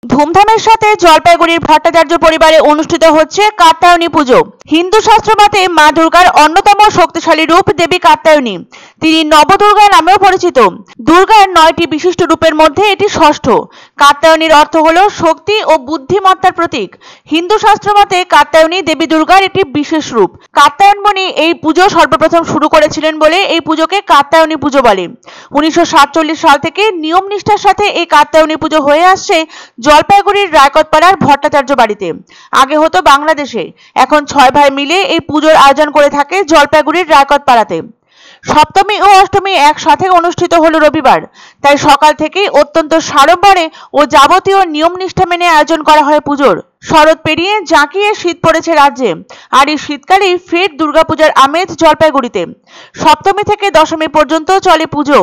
ধুমধামের সাথে জলপাইগুড়ির ভট্টাচার্য পরিবারে অনুষ্ঠিত হচ্ছে কাত্যায়নী পুজো। হিন্দু শাস্ত্র মতে মা দুর্গার অন্যতম শক্তিশালী রূপ দেবী কাত্যায়নী। তিনি নবদুর্গা নামেও পরিচিত। দুর্গার 9টি বিশিষ্ট রূপের মধ্যে এটি ষষ্ঠ। কাত্যায়নীর অর্থ হলো শক্তি ও বুদ্ধিমত্তার প্রতীক। হিন্দু শাস্ত্র মতে কাত্যায়নী দেবী দুর্গার একটি বিশেষ রূপ। কাত্যায়ন মুনি এই পুজো সর্বপ্রথম শুরু করেছিলেন বলে এই পুজোকে কাত্যায়নী পুজো বলে। 1947 সাল থেকে নিয়ম নিষ্ঠার সাথে এই কাত্যায়নী পুজো হয়ে আসছে জলপাইগুড়ির রায়কতপাড়ার ভট্টাচার্য বাড়িতে। আগে হতো বাংলাদেশে, এখন 6 ভাই মিলে এই পুজোর আয়োজন করে থাকে জলপাইগুড়ির রায়কতপাড়াতে। সপ্তমী ও অষ্টমী একসাথে অনুষ্ঠিত হলো রবিবার, তাই সকাল থেকেই অত্যন্ত সাড়ম্বরে ও যাবতীয় নিয়ম নিষ্ঠা মেনে আয়োজন করা হয় পুজোর। শরৎ পেরিয়ে জাঁকিয়ে শীত পড়েছে রাজ্যে, আর এই শীতকালেই ফের দুর্গাপূজার আমেজ জলপাইগুড়িতে। সপ্তমী থেকে দশমী পর্যন্ত চলে পুজো।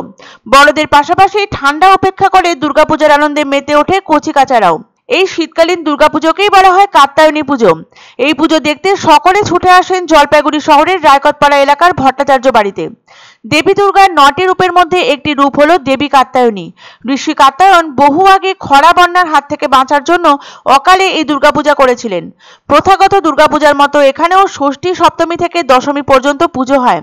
বড়দের পাশাপাশি ঠান্ডা উপেক্ষা করে দুর্গাপূজার আনন্দে মেতে ওঠে কচিকাচারাও। এই শীতকালীন দুর্গাপুজোকেই বলা হয় কাত্যায়নী পুজো। এই পুজো দেখতে সকলে ছুটে আসেন জলপাইগুড়ি শহরের রায়কতপাড়া এলাকার ভট্টাচার্য বাড়িতে। দেবী দুর্গার 9টি রূপের মধ্যে একটি রূপ হলো দেবী কাত্যায়নী। ঋষি কাত্যায়ন বহু আগে খরা বন্যার হাত থেকে বাঁচার জন্য অকালে এই দুর্গাপূজা করেছিলেন। প্রথাগত দুর্গাপূজার মতো এখানেও ষষ্ঠী, সপ্তমী থেকে দশমী পর্যন্ত পুজো হয়।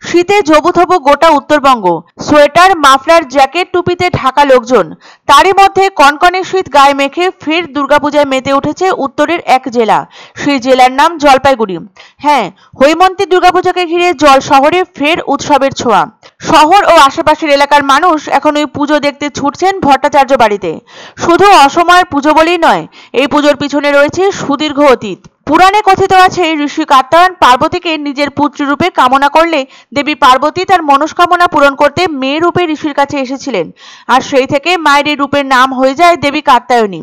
শীতে জবুথবু গোটা উত্তরবঙ্গ। সোয়েটার, মাফলার, জ্যাকেট, টুপিতে ঢাকা লোকজন। তারই মধ্যে কনকনে শীত গায়ে মেখে ফের দুর্গাপূজায় মেতে উঠেছে উত্তরের এক জেলা। সেই জেলার নাম জলপাইগুড়ি। হ্যাঁ, হৈমন্তী দুর্গাপূজাকে ঘিরে জল শহরে ফের উৎসবের ছোঁয়া। শহর ও আশেপাশের এলাকার মানুষ এখন ওই পুজো দেখতে ছুটছেন ভট্টাচার্য বাড়িতে। শুধু অসময়ের পুজো বলেই নয়, এই পুজোর পিছনে রয়েছে সুদীর্ঘ অতীত। পুরাণে কথিত আছে, ঋষি কাত্যায়ন পার্বতীকে নিজের পুত্র রূপে কামনা করলে দেবী পার্বতী তার মনস্কামনা পূরণ করতে মেয়ে রূপে ঋষির কাছে এসেছিলেন, আর সেই থেকে মায়ের এই রূপের নাম হয়ে যায় দেবী কাত্যায়নী।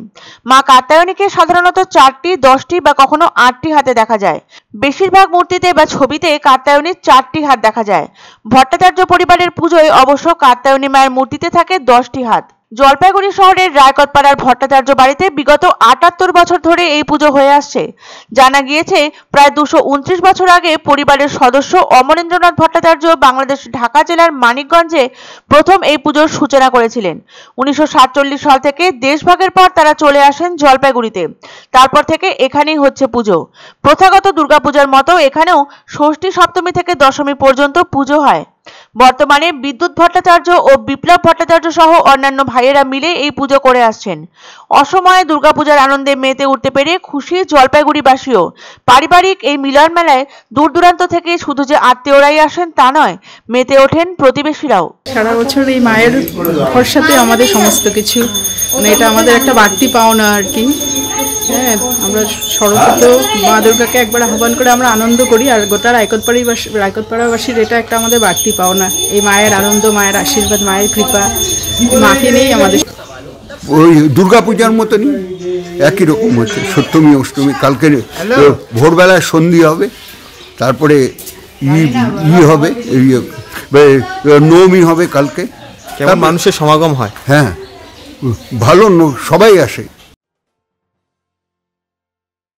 মা কাত্যায়নীকে সাধারণত 4টি, 10টি বা কখনো 8টি হাতে দেখা যায়। বেশিরভাগ মূর্তিতে বা ছবিতে কাত্যায়নীর 4টি হাত দেখা যায়। ভট্টাচার্য পরিবারের পুজোয় অবশ্য কাত্যায়নী মায়ের মূর্তিতে থাকে 10টি হাত। জলপাইগুড়ি শহরের রায়কতপাড়ার ভট্টাচার্য বাড়িতে বিগত 78 বছর ধরে এই পুজো হয়ে আসছে। জানা গিয়েছে, প্রায় 229 বছর আগে পরিবারের সদস্য অমরেন্দ্রনাথ ভট্টাচার্য বাংলাদেশ ঢাকা জেলার মানিকগঞ্জে প্রথম এই পুজোর সূচনা করেছিলেন। 1947 সাল থেকে দেশভাগের পর তারা চলে আসেন জলপাইগুড়িতে। তারপর থেকে এখানেই হচ্ছে পুজো। প্রথাগত দুর্গাপূজার মতো এখানেও ষষ্ঠী, সপ্তমী থেকে দশমী পর্যন্ত পুজো হয়। বর্তমানে বিদ্যুৎ ভট্টাচার্য ও বিপ্লব ভট্টাচার্য সহ অন্যান্য ভাইয়েরা মিলে এই পুজো করে আসছেন। অসময়ে দুর্গাপূজার আনন্দে মেতে উঠতে পেরে খুশি জলপাইগুড়িবাসীও। পারিবারিক এই মিলন মেলায় দূর দূরান্ত থেকে শুধু যে আত্মীয়রাই আসেন তা নয়, মেতে ওঠেন প্রতিবেশীরাও। সারা বছর এই মায়ের ভরসাতে আমাদের সমস্ত কিছু, মানে এটা আমাদের একটা বাড়তি পাওনা আর কি। হ্যাঁ, আমরা সর্বত মা দুর্গাকে একবার আহ্বান করে আমরা আনন্দ করি, আর গোটা রায়কতপাড়াবাসীর এটা একটা আমাদের বাড়তি পাওনা। এই মায়ের আনন্দ, মায়ের আশীর্বাদ, মায়ের কৃপা, মাকে নিয়েই আমাদের। ওই দুর্গাপূজার মতনই একই রকম হচ্ছে। সপ্তমী, অষ্টমী, কালকে ভোরবেলায় সন্ধি হবে, তারপরে হবে, নবমী হবে কালকে। মানুষের সমাগম হয়। হ্যাঁ, ভালো, সবাই আসে।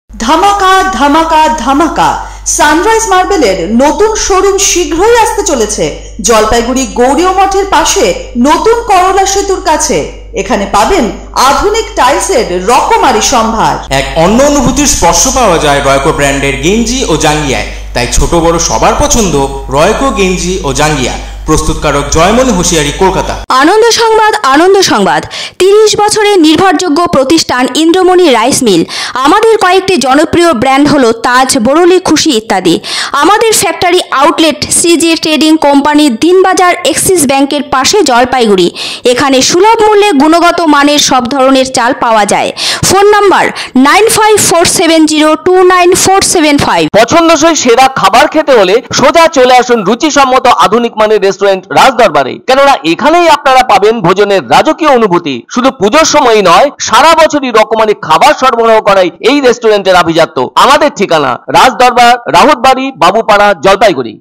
ধামাকা ধামাকা ধামাকা, সানরাইজ মার্বেলের নতুন শোরুম শীঘ্রই আসতে চলেছে জলপাইগুড়ি গৌরীয় মঠের পাশে নতুন করলা সেতুর কাছে। এখানে পাবেন আধুনিক টাইলসের রকমারি সম্ভার। এক অন্য অনুভূতির স্পর্শ পাওয়া যায় রয়কো ব্র্যান্ডের গেঞ্জি ও জাঙ্গিয়ায়। তাই ছোট বড় সবার পছন্দ রয়কো গেঞ্জি ও জাঙ্গিয়া। প্রস্তুতকারক জয়মনি হোশিয়ারি, কলকাতা। আনন্দ সংবাদ, আনন্দ সংবাদ। 30 বছরের নির্ভরযোগ্য প্রতিষ্ঠান ইন্দ্রমণি রাইস মিল। আমাদের কয়েকটি জনপ্রিয় ব্র্যান্ড হলো তাজ, বরলি, খুশি ইত্যাদি। আমাদের ফ্যাক্টরি আউটলেট সিজে ট্রেডিং কোম্পানি, দিনবাজার, এক্সিস ব্যাংকের পাশে জলপাইগুড়ি। এখানে সুলভ মূল্যে গুণগত মানের সব ধরনের চাল পাওয়া যায়। Phone number 9547029475। পছন্দসই সেরা খাবার খেতে হলে সোজা চলে আসুন রুচিসম্মত আধুনিক মানের রেস্টুরেন্ট রাজদরবারে। কেননা এখানেই আপনারা পাবেন ভোজনের রাজকীয় অনুভূতি। শুধু পুজোর সময় নয়, সারা বছরই রকমারি খাবার সরবরাহ করাই এই রেস্টুরেন্টের আভিজাত্য। আমাদের ঠিকানা রাজদরবার, রাহুতবাড়ি, বাবুপাড়া, জলপাইগুড়ি।